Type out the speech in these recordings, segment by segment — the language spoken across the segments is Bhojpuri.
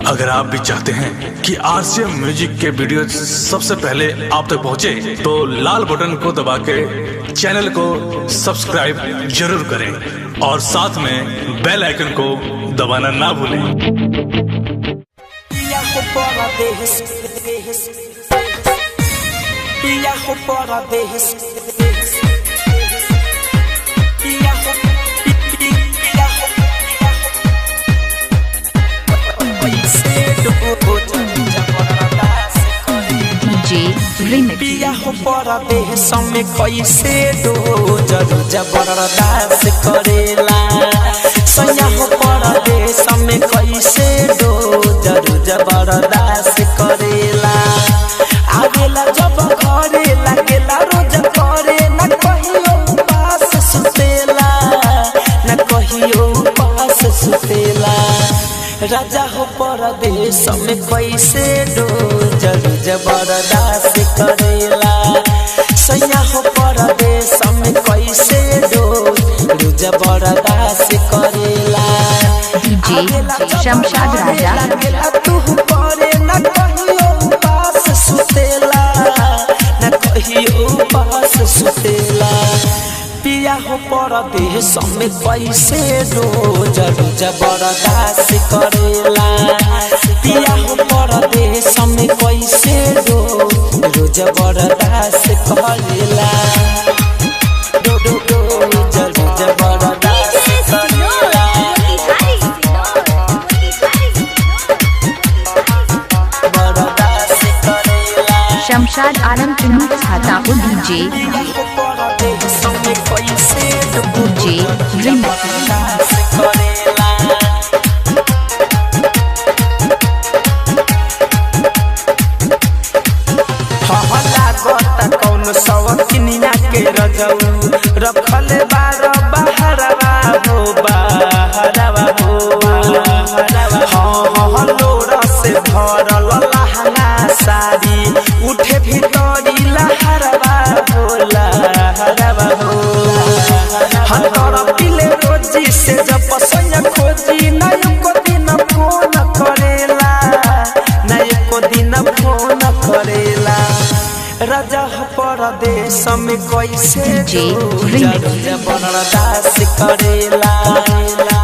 अगर आप भी चाहते हैं कि आरसीएम म्यूजिक के वीडियो सबसे पहले आप तक पहुंचे, तो लाल बटन को दबा के चैनल को सब्सक्राइब जरूर करें और साथ में बेल आइकन को दबाना ना भूलें। पिया हो परदेश में कैसे दो जरूर जबरदस्त करेला। सैया हो परदेश में कैसे दो जरूर जबरदस्त करेला। आवेला जब घरे लागेला रोज करे न कहियो पास सुतेला, न कहियो पास सुतेला। राजा हो परदेश में कैसे दो जरूर जबरदस्त करेला। सैया हो परदेश में कैसे दो जबरदस्त करेला। शमशाद राजा तू करे न कहियो पास सुतेला, न कहियो पास सुतेला। पिया हो परदेश में कैसे दो जरूर जबरदस्त करेला। पिया हो परदेश में कैसे दो जबरदस्त करेला। दो दो दो जरूर जबरदस्त करेला। जबरदस्त करेला। शमशाद आलम चुनू छातापुर डीजे कौन सवकिनिया के रजऊ रखले बार बहरवा हो बहरवा हो। हाँ लोरा से भरल लहंगा साड़ी उठे भीतरी लहरवा हो लहरवा हो। हाँ तोरा पिले रोजी से जब पसंद खोजी नहीं को दिन फोन करेला, नहीं को दिन फोन करेला। राजा हो परदेश में कैसे जबरदस्त करेला।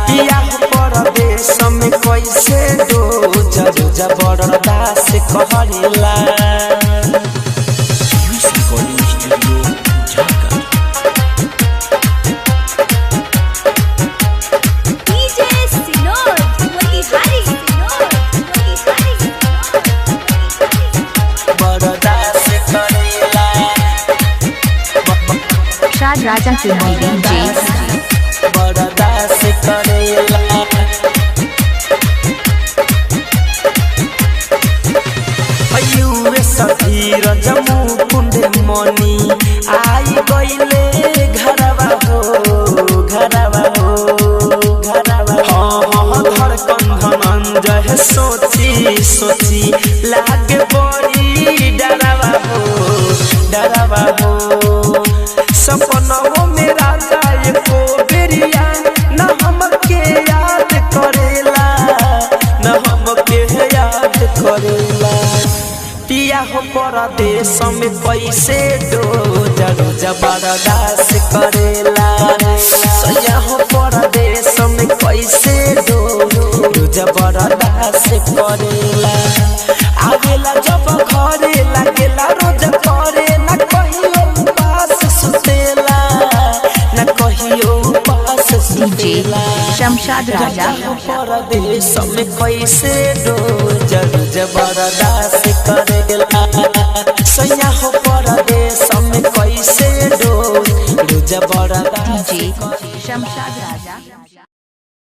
पिया हो परदेश में कैसे दो जबरदस्त करेला। राजा चुनू डीजे बरदास करेला। सखीर जमू कुंड मनी आई गईले घरवा हो घरवा हो घरवा। हाँ धड़कन धनंजय सोची सोची लागे बड़ी डरवा हो डरवा हो। सपनों में राजा एको बेरिया न हमके याद करेला, न हमके याद करेला। पिया हो परदेश में कैसे दो जरूर जबरदस्त करेला। सैया हो परदेश में कैसे दो जबरदस्त करेला। आवेला जब घरे लागेला रोज करे न कहियो पास सुतेला, न कहियो पास सुतेला। शमशाद राजा परदेश में कैसे दो जरूर जबरदस्त करेला। सैया हो परदेश में